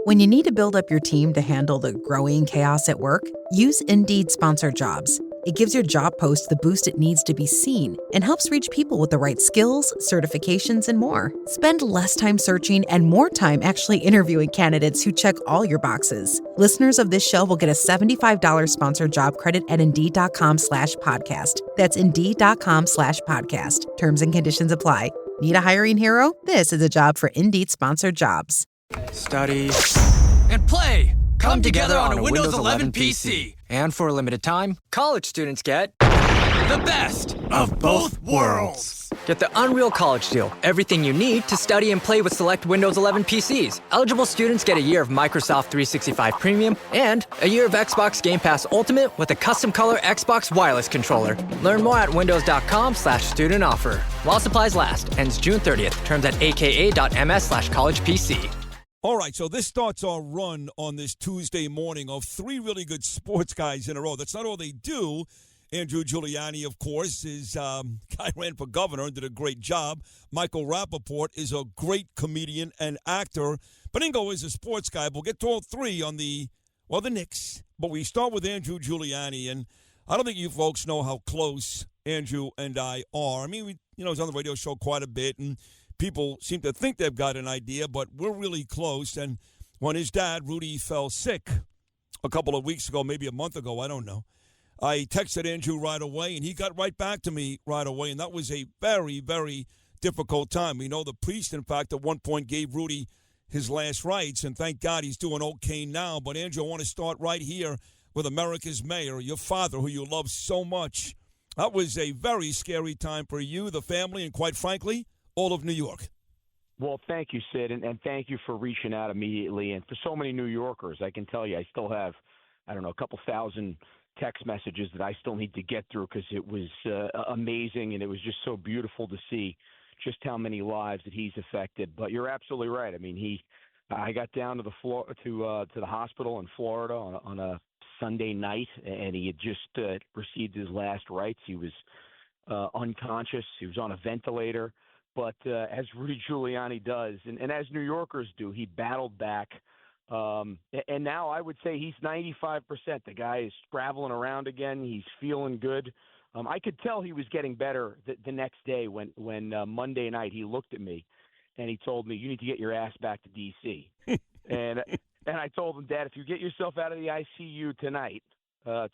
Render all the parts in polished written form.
When you need to build up your team to handle the growing chaos at work, use Indeed Sponsored Jobs. It gives your job post the boost it needs to be seen and helps reach people with the right skills, certifications, and more. Spend less time searching and more time actually interviewing candidates who check all your boxes. Listeners of this show will get a $75 sponsored job credit at Indeed.com/podcast. That's Indeed.com/podcast. Terms and conditions apply. Need a hiring hero? This is a job for Indeed Sponsored Jobs. Study and play come together on a Windows 11 PC. And for a limited time, college students get the best of both worlds. Get the Unreal College Deal. Everything you need to study and play with select Windows 11 PCs. Eligible students get a year of Microsoft 365 Premium and a year of Xbox Game Pass Ultimate with a custom color Xbox wireless controller. Learn more at windows.com/student offer. While supplies last. Ends June 30th. Terms at aka.ms/collegepc. All right, so this starts our run on this Tuesday morning of three really good sports guys in a row. That's not all they do. Andrew Giuliani, of course, is guy ran for governor and did a great job. Michael Rappaport is a great comedian and actor. Beningo is a sports guy. We'll get to all three on the Knicks. But we start with Andrew Giuliani, and I don't think you folks know how close Andrew and I are. I mean, he's on the radio show quite a bit, and people seem to think they've got an idea, but we're really close. And when his dad, Rudy, fell sick a couple of weeks ago, maybe a month ago, I don't know, I texted Andrew right away, and he got right back to me right away. And that was a very, very difficult time. We know the priest, in fact, at one point gave Rudy his last rites, and thank God he's doing okay now. But, Andrew, I want to start right here with America's mayor, your father, who you love so much. That was a very scary time for you, the family, and quite frankly, all of New York. Well, thank you, Sid, and thank you for reaching out immediately. And for so many New Yorkers, I can tell you I still have, a couple thousand text messages that I still need to get through because it was amazing, and it was just so beautiful to see just how many lives that he's affected. But you're absolutely right. I mean, I got down to the hospital in Florida on a Sunday night, and he had just received his last rites. He was unconscious. He was on a ventilator. But as Rudy Giuliani does, and as New Yorkers do, he battled back. And now I would say he's 95%. The guy is traveling around again. He's feeling good. I could tell he was getting better the next day when Monday night he looked at me and he told me, "You need to get your ass back to D.C." and I told him, "Dad, if you get yourself out of the ICU tonight,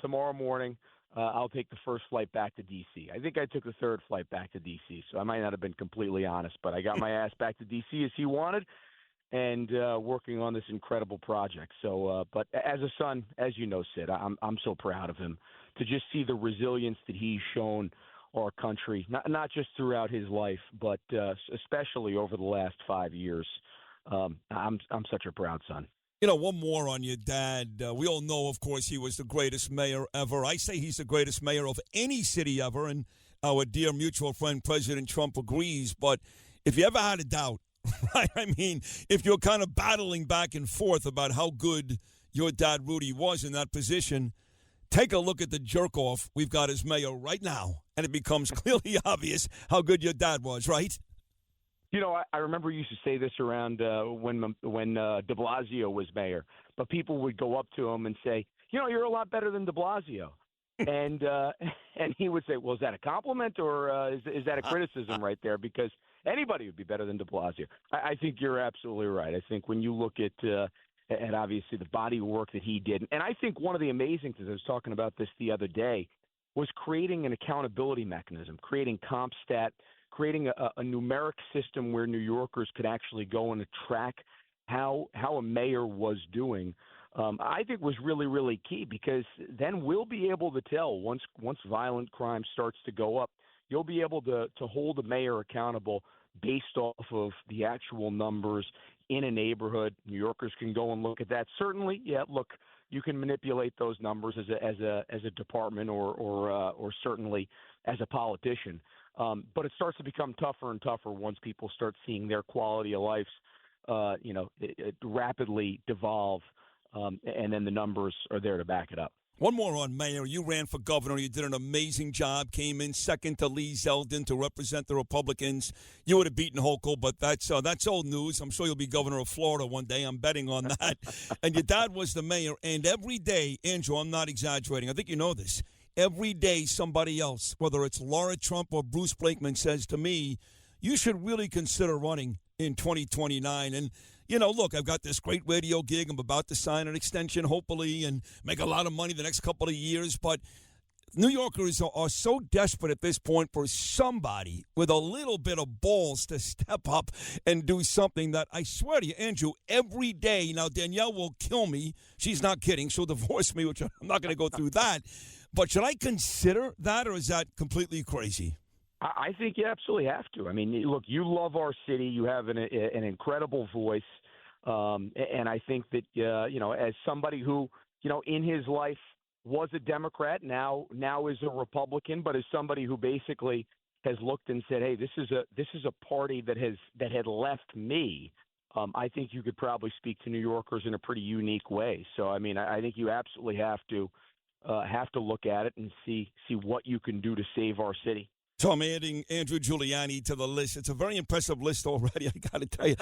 tomorrow morning, I'll take the first flight back to D.C." I think I took the third flight back to D.C., so I might not have been completely honest, but I got my ass back to D.C. as he wanted and working on this incredible project. So, but as a son, as you know, Sid, I'm so proud of him to just see the resilience that he's shown our country, not just throughout his life, but especially over the last 5 years. I'm such a proud son. One more on your dad. We all know, of course, he was the greatest mayor ever. I say he's the greatest mayor of any city ever, and our dear mutual friend, President Trump, agrees. But if you ever had a doubt, right, I mean, if you're kind of battling back and forth about how good your dad, Rudy, was in that position, take a look at the jerk-off we've got as mayor right now, and it becomes clearly obvious how good your dad was, right? I remember you used to say this around when de Blasio was mayor, but people would go up to him and say, "You're a lot better than de Blasio." and he would say, "Well, is that a compliment or is that a criticism right there? Because anybody would be better than de Blasio." I think you're absolutely right. I think when you look at obviously the body of work that he did, and I think one of the amazing things, I was talking about this the other day, was creating an accountability mechanism, creating CompStat, creating a numeric system where New Yorkers could actually go and track how a mayor was doing. I think was really, really key, because then we'll be able to tell once violent crime starts to go up, you'll be able to hold a mayor accountable based off of the actual numbers in a neighborhood. New Yorkers can go and look at that. Certainly, yeah, look, you can manipulate those numbers as a department or certainly as a politician. But it starts to become tougher and tougher once people start seeing their quality of life, it rapidly devolve, and then the numbers are there to back it up. One more on mayor. You ran for governor. You did an amazing job. Came in second to Lee Zeldin to represent the Republicans. You would have beaten Hochul, but that's old news. I'm sure you'll be governor of Florida one day. I'm betting on that. And your dad was the mayor. And every day, Andrew, I'm not exaggerating. I think you know this. Every day somebody else, whether it's Laura Trump or Bruce Blakeman, says to me, you should really consider running in 2029. And look, I've got this great radio gig. I'm about to sign an extension, hopefully, and make a lot of money the next couple of years. But New Yorkers are so desperate at this point for somebody with a little bit of balls to step up and do something that I swear to you, Andrew, every day. Now, Danielle will kill me. She's not kidding. She'll divorce me, which I'm not going to go through that. But should I consider that, or is that completely crazy? I think you absolutely have to. I mean, look, you love our city. You have an incredible voice. And I think that, as somebody who, in his life was a Democrat, now is a Republican, but as somebody who basically has looked and said, hey, this is a party that had left me. I think you could probably speak to New Yorkers in a pretty unique way. So, I mean, I think you absolutely have to look at it and see what you can do to save our city. So I'm adding Andrew Giuliani to the list. It's a very impressive list already, I got to tell you.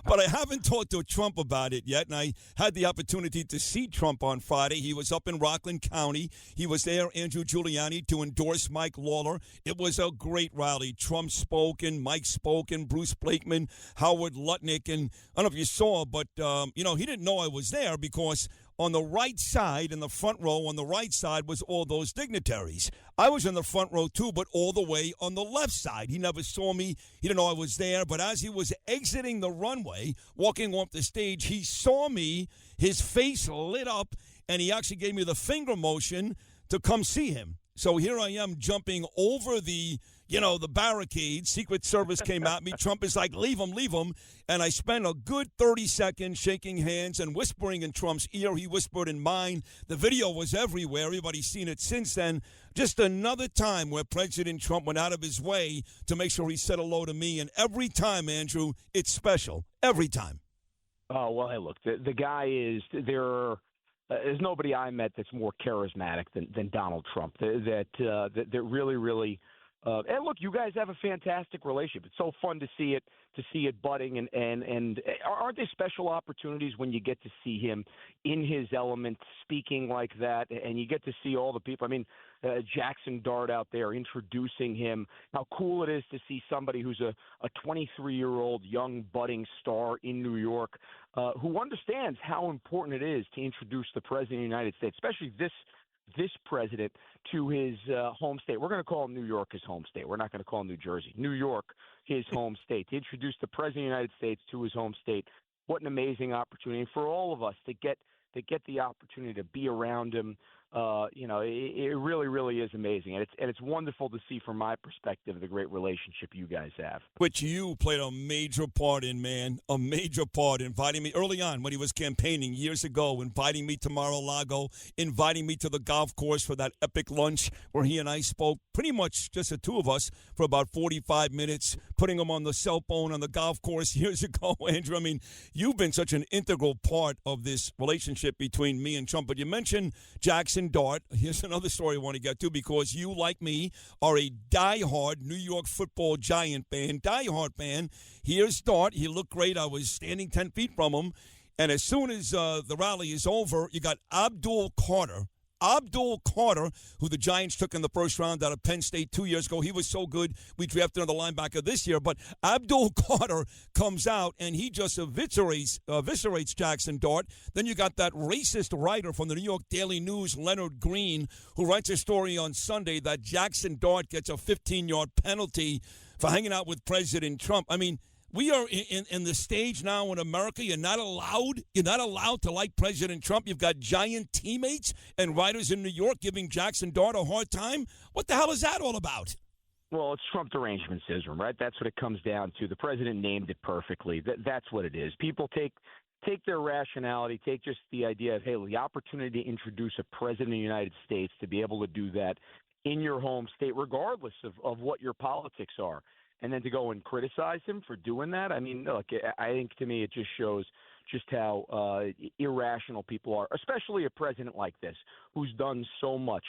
But I haven't talked to Trump about it yet, and I had the opportunity to see Trump on Friday. He was up in Rockland County. He was there, Andrew Giuliani, to endorse Mike Lawler. It was a great rally. Trump spoke, and Mike spoke, and Bruce Blakeman, Howard Lutnick, and I don't know if you saw, but, he didn't know I was there because on the right side, in the front row, on the right side was all those dignitaries. I was in the front row too, but all the way on the left side. He never saw me. He didn't know I was there. But as he was exiting the runway, walking off the stage, he saw me. His face lit up, and he actually gave me the finger motion to come see him. So here I am jumping over the barricade. Secret Service came at me. Trump is like, leave him. And I spent a good 30 seconds shaking hands and whispering in Trump's ear. He whispered in mine. The video was everywhere. Everybody's seen it since then. Just another time where President Trump went out of his way to make sure he said hello to me. And every time, Andrew, it's special. Every time. Oh, well, hey, look, the guy is there. There's nobody I met that's more charismatic than Donald Trump. That really, really. And look, you guys have a fantastic relationship. It's so fun to see it budding, and aren't there special opportunities when you get to see him in his element, speaking like that, and you get to see all the people. I mean, Jackson Dart out there introducing him. How cool it is to see somebody who's a 23-year-old young budding star in New York who understands how important it is to introduce the President of the United States, especially this president, to his home state. We're going to call New York his home state. We're not going to call New Jersey. New York, his home state. To introduce the President of the United States to his home state. What an amazing opportunity for all of us to get the opportunity to be around him. It really, really is amazing. And it's wonderful to see from my perspective the great relationship you guys have. Which you played a major part in, man. A major part. Inviting me early on when he was campaigning years ago, inviting me to Mar-a-Lago, inviting me to the golf course for that epic lunch where he and I spoke, pretty much just the two of us, for about 45 minutes, putting him on the cell phone on the golf course years ago, Andrew. I mean, you've been such an integral part of this relationship between me and Trump. But you mentioned Jackson Dart. Here's another story I want to get to, because you, like me, are a diehard New York Football Giant fan. Diehard fan. Here's Dart. He looked great. I was standing 10 feet from him. And as soon as the rally is over, you got Abdul Carter, who the Giants took in the first round out of Penn State 2 years ago. He was so good, we drafted another linebacker this year. But Abdul Carter comes out, and he just eviscerates Jackson Dart. Then you got that racist writer from the New York Daily News, Leonard Green, who writes a story on Sunday that Jackson Dart gets a 15-yard penalty for hanging out with President Trump. I mean, we are in the stage now in America. You're not allowed to like President Trump. You've got Giant teammates and writers in New York giving Jackson Dart a hard time. What the hell is that all about? Well, it's Trump derangement syndrome, right? That's what it comes down to. The president named it perfectly. That's what it is. People take their rationality, take just the idea of, hey, the opportunity to introduce a president of the United States, to be able to do that in your home state, regardless of what your politics are. And then to go and criticize him for doing that, I mean, look, I think to me it just shows just how irrational people are, especially a president like this who's done so much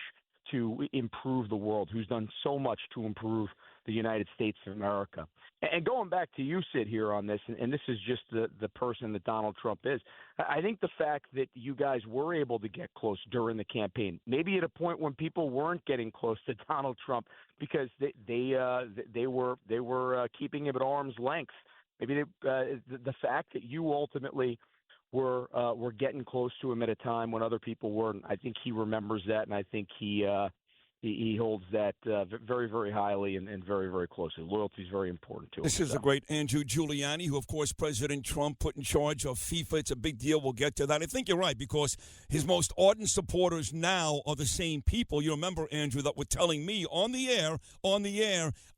to improve the world, who's done so much to improve the United States of America. And going back to you, Sid, here on this, and this is just the person that Donald Trump is, I think the fact that you guys were able to get close during the campaign, maybe at a point when people weren't getting close to Donald Trump because they were keeping him at arm's length. Maybe the fact that you ultimately were getting close to him at a time when other people weren't. I think he remembers that, and I think he holds that very, very highly and very, very closely. Loyalty is very important to him. This is a great Andrew Giuliani, who, of course, President Trump put in charge of FIFA. It's a big deal. We'll get to that. I think you're right, because his most ardent supporters now are the same people. You remember, Andrew, that were telling me on the air,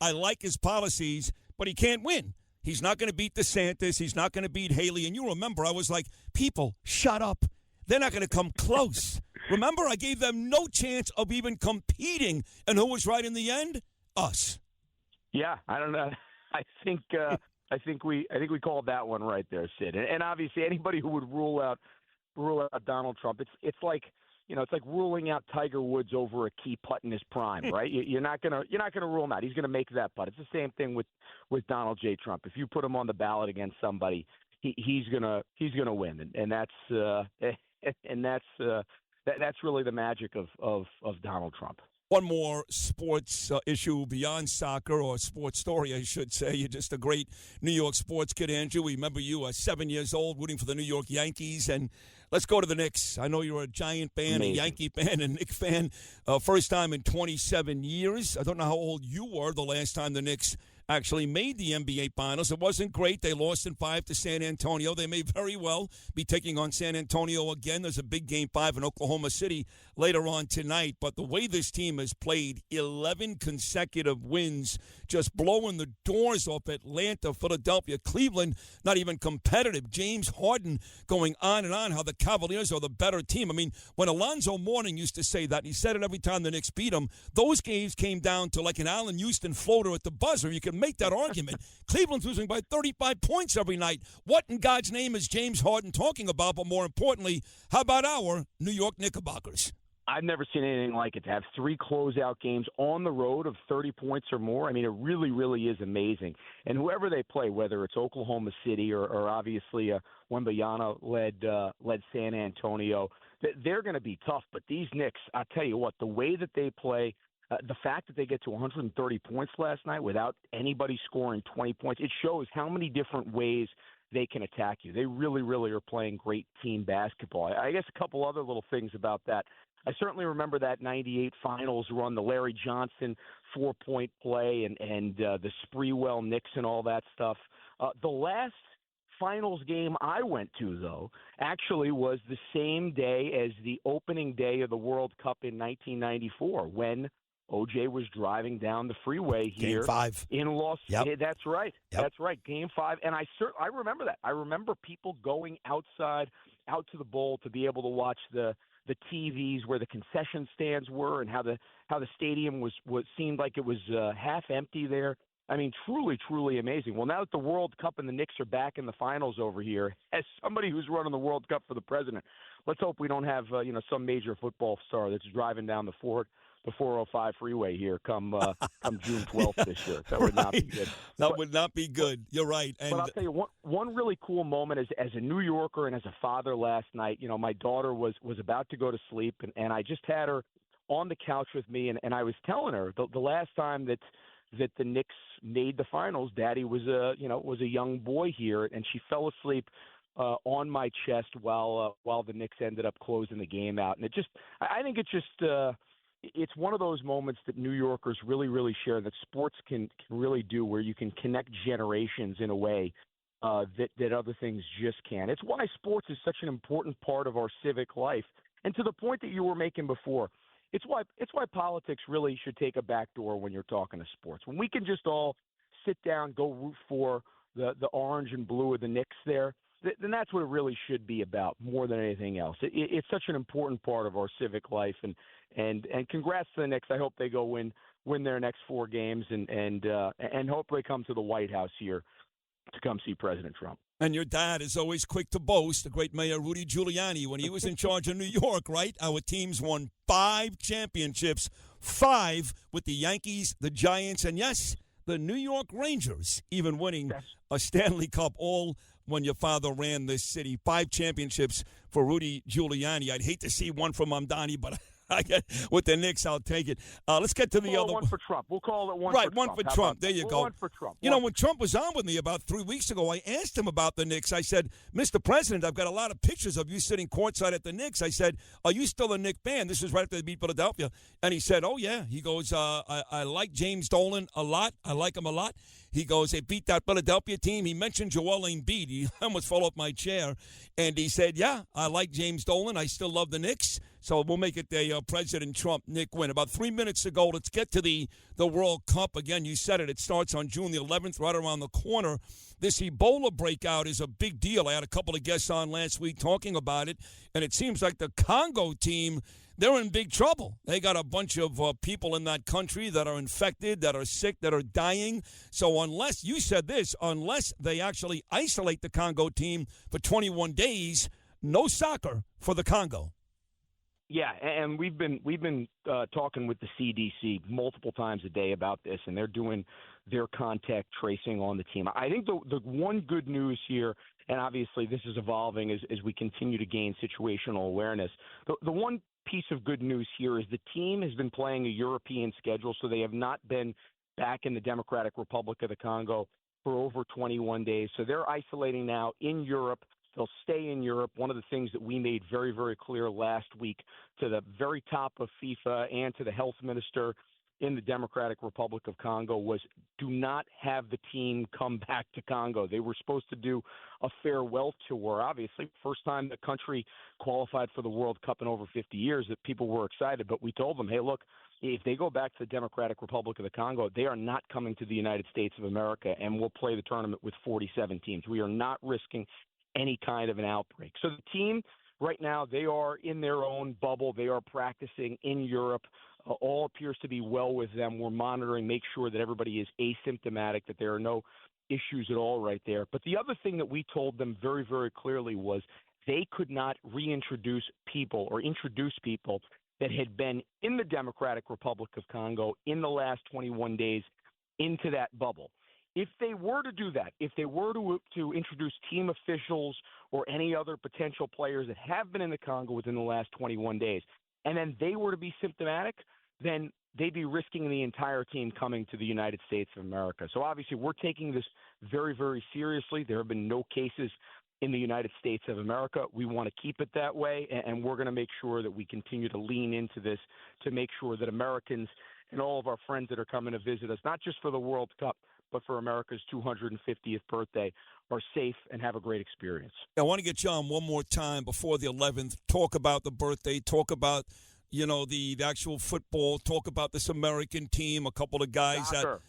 I like his policies, but he can't win. He's not going to beat DeSantis. He's not going to beat Haley. And you remember, I was like, people, shut up. They're not going to come close. Remember, I gave them no chance of even competing. And who was right in the end? Us. Yeah, I don't know. I think we called that one right there, Sid. And obviously, anybody who would rule out Donald Trump, it's like, it's like ruling out Tiger Woods over a key putt in his prime, right? You're not gonna rule him out. He's gonna make that putt. It's the same thing with Donald J. Trump. If you put him on the ballot against somebody, he's gonna win, and that's really the magic of Donald Trump. One more sports issue beyond soccer, or sports story, I should say. You're just a great New York sports kid, Andrew. We remember you 7 years old rooting for the New York Yankees. And let's go to the Knicks. I know you're a Giant fan, Amazing. a Yankee fan, a Knicks fan. First time in 27 years. I don't know how old you were the last time the Knicks actually made the NBA Finals. It wasn't great. They lost in 5 to San Antonio. They may very well be taking on San Antonio again. There's a big Game 5 in Oklahoma City later on tonight. But the way this team has played, 11 consecutive wins, just blowing the doors off Atlanta, Philadelphia, Cleveland, not even competitive. James Harden going on and on how the Cavaliers are the better team. I mean, when Alonzo Mourning used to say that, and he said it every time the Knicks beat him, those games came down to like an Allen Houston floater at the buzzer. You can make that argument. Cleveland's losing by 35 points every night. What in God's name is James Harden talking about? But more importantly, how about our New York Knickerbockers? I've never seen anything like it, to have 3 closeout games on the road of 30 points or more. I mean, it really, really is amazing. And whoever they play, whether it's Oklahoma City or obviously Wembanyama-led San Antonio, they're going to be tough. But these Knicks, I'll tell you what, the way that they play, the fact that they get to 130 points last night without anybody scoring 20 points, it shows how many different ways they can attack you. They really, really are playing great team basketball. I guess a couple other little things about that. I certainly remember that 98 finals run, the Larry Johnson 4-point play and the Sprewell Knicks and all that stuff. The last finals game I went to, though, actually was the same day as the opening day of the World Cup in 1994 when OJ was driving down the freeway here Game 5 in Los Angeles. That's right. Yep. That's right. Game 5. And I remember that. I remember people going outside, out to the bowl to be able to watch the TVs where the concession stands were and how the stadium was seemed like it was half empty there. I mean, truly, truly amazing. Well, now that the World Cup and the Knicks are back in the finals over here, as somebody who's running the World Cup for the president, let's hope we don't have some major football star that's driving down the 405 freeway here come June 12th this year. That would not be good. That would not be good. You're right. But I'll tell you, one really cool moment as a New Yorker and as a father last night, my daughter was about to go to sleep, and I just had her on the couch with me, and I was telling her the last time that the Knicks made the finals, Daddy was a young boy here, and she fell asleep on my chest while the Knicks ended up closing the game out. And I think it's one of those moments that New Yorkers really, really share, that sports can really do, where you can connect generations in a way that other things just can't. It's why sports is such an important part of our civic life. And to the point that you were making before, it's why politics really should take a back door when you're talking to sports. When we can just all sit down, go root for the orange and blue of the Knicks there, then that's what it really should be about more than anything else. It's such an important part of our civic life, and congrats to the Knicks. I hope they go win their next 4 games and hope they come to the White House here to come see President Trump. And your dad is always quick to boast, the great Mayor Rudy Giuliani, when he was in charge of New York, right? Our teams won 5 championships, 5 with the Yankees, the Giants, and yes, the New York Rangers, even winning a Stanley Cup, all when your father ran this city. 5 championships for Rudy Giuliani. I'd hate to see one from Mamdani, but I get with the Knicks, I'll take it. Let's get to the other one for Trump. We'll call it one right, for Trump. Right, one for Trump. There you go. One for Trump. You know, when Trump was on with me about 3 weeks ago, I asked him about the Knicks. I said, Mr. President, I've got a lot of pictures of you sitting courtside at the Knicks. I said, are you still a Knicks fan? This is right after they beat Philadelphia. And he said, oh, yeah. He goes, I like James Dolan a lot. I like him a lot. He goes, they beat that Philadelphia team. He mentioned Joel Embiid. He almost fell off my chair. And he said, yeah, I like James Dolan. I still love the Knicks. So we'll make it a President Trump-Nick win. About 3 minutes ago, let's get to the World Cup. Again, you said it. It starts on June the 11th, right around the corner. This Ebola breakout is a big deal. I had a couple of guests on last week talking about it, and it seems like the Congo team, they're in big trouble. They got a bunch of people in that country that are infected, that are sick, that are dying. So unless, you said this, unless they actually isolate the Congo team for 21 days, no soccer for the Congo. Yeah, and we've been talking with the CDC multiple times a day about this, and they're doing their contact tracing on the team. I think the one good news here, and obviously this is evolving as we continue to gain situational awareness, the one piece of good news here is the team has been playing a European schedule, so they have not been back in the Democratic Republic of the Congo for over 21 days. So they're isolating now in Europe. They'll stay in Europe. One of the things that we made very, very clear last week to the very top of FIFA and to the health minister in the Democratic Republic of Congo was do not have the team come back to Congo. They were supposed to do a farewell tour, obviously. First time the country qualified for the World Cup in over 50 years that people were excited. But we told them, hey, look, if they go back to the Democratic Republic of the Congo, they are not coming to the United States of America, and we'll play the tournament with 47 teams. We are not risking any kind of an outbreak. So the team right now, they are in their own bubble. They are practicing in Europe. All appears to be well with them. We're monitoring, make sure that everybody is asymptomatic, that there are no issues at all right there. But the other thing that we told them very, very clearly was they could not reintroduce people or introduce people that had been in the Democratic Republic of Congo in the last 21 days into that bubble. If they were to do that, if they were to introduce team officials or any other potential players that have been in the Congo within the last 21 days, and then they were to be symptomatic, then they'd be risking the entire team coming to the United States of America. So obviously we're taking this very, very seriously. There have been no cases in the United States of America. We want to keep it that way, and we're going to make sure that we continue to lean into this to make sure that Americans and all of our friends that are coming to visit us, not just for the World Cup, but for America's 250th birthday, are safe and have a great experience. I want to get you on one more time before the 11th. Talk about the birthday. Talk about, the actual football. Talk about this American team. A couple of guys Soccer.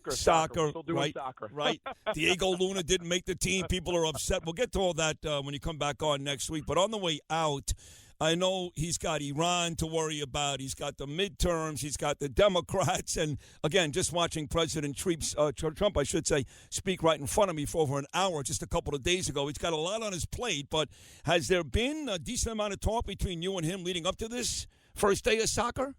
We're still doing right, soccer. Right. Diego Luna didn't make the team. People are upset. We'll get to all that when you come back on next week. But on the way out, I know he's got Iran to worry about. He's got the midterms. He's got the Democrats. And, again, just watching President Trump, I should say, speak right in front of me for over an hour just a couple of days ago. He's got a lot on his plate. But has there been a decent amount of talk between you and him leading up to this first day of soccer?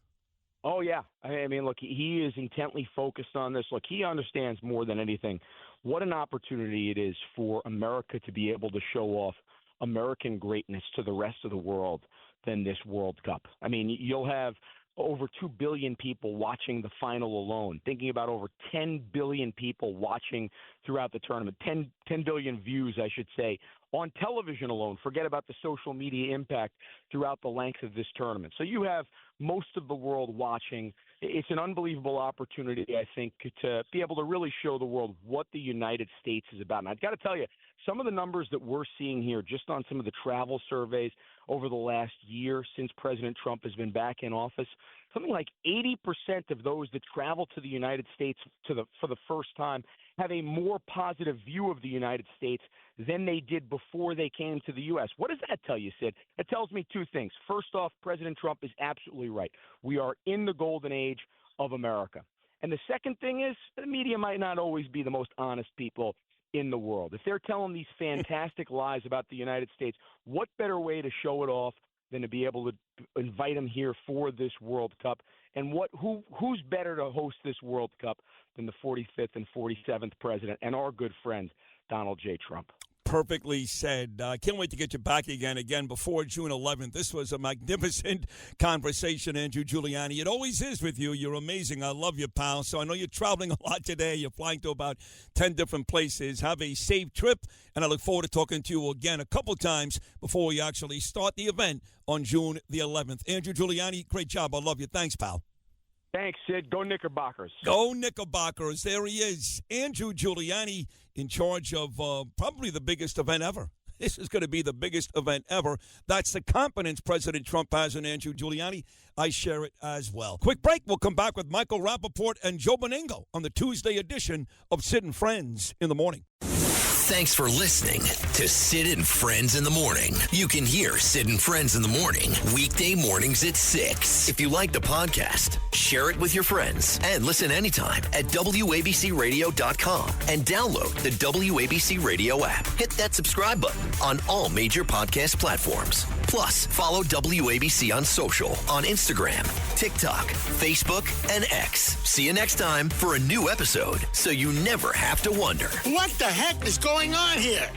Oh, yeah. I mean, look, he is intently focused on this. Look, he understands more than anything what an opportunity it is for America to be able to show off American greatness to the rest of the world than this World Cup. I mean, you'll have over 2 billion people watching the final alone, thinking about over 10 billion people watching throughout the tournament, 10 billion views, I should say, on television alone. Forget about the social media impact throughout the length of this tournament. So you have most of the world watching. It's an unbelievable opportunity, I think, to be able to really show the world what the United States is about. And I've got to tell you, some of the numbers that we're seeing here, just on some of the travel surveys over the last year since President Trump has been back in office, something like 80% of those that travel to the United States for the first time have a more positive view of the United States than they did before they came to the U.S. What does that tell you, Sid? It tells me two things. First off, President Trump is absolutely right. We are in the golden age of America. And the second thing is the media might not always be the most honest people in the world. If they're telling these fantastic lies about the United States, what better way to show it off than to be able to invite them here for this World Cup? And who's better to host this World Cup than the 45th and 47th president and our good friend, Donald J. Trump? Perfectly said. I can't wait to get you back again before June 11th. This was a magnificent conversation, Andrew Giuliani. It always is with you. You're amazing. I love you, pal. So I know you're traveling a lot today. You're flying to about 10 different places. Have a safe trip, and I look forward to talking to you again a couple times before we actually start the event on June the 11th. Andrew Giuliani, great job. I love you. Thanks, pal. Thanks, Sid. Go Knickerbockers. Go Knickerbockers. There he is. Andrew Giuliani in charge of probably the biggest event ever. This is going to be the biggest event ever. That's the confidence President Trump has in Andrew Giuliani. I share it as well. Quick break. We'll come back with Michael Rappaport and Joe Beningo on the Tuesday edition of Sid and Friends in the Morning. Thanks for listening to Sid and Friends in the Morning. You can hear Sid and Friends in the Morning weekday mornings at 6. If you like the podcast, share it with your friends and listen anytime at WABCRadio.com and download the WABC Radio app. Hit that subscribe button on all major podcast platforms. Plus, follow WABC on social on Instagram, TikTok, Facebook, and X. See you next time for a new episode so you never have to wonder. What the heck is going on here?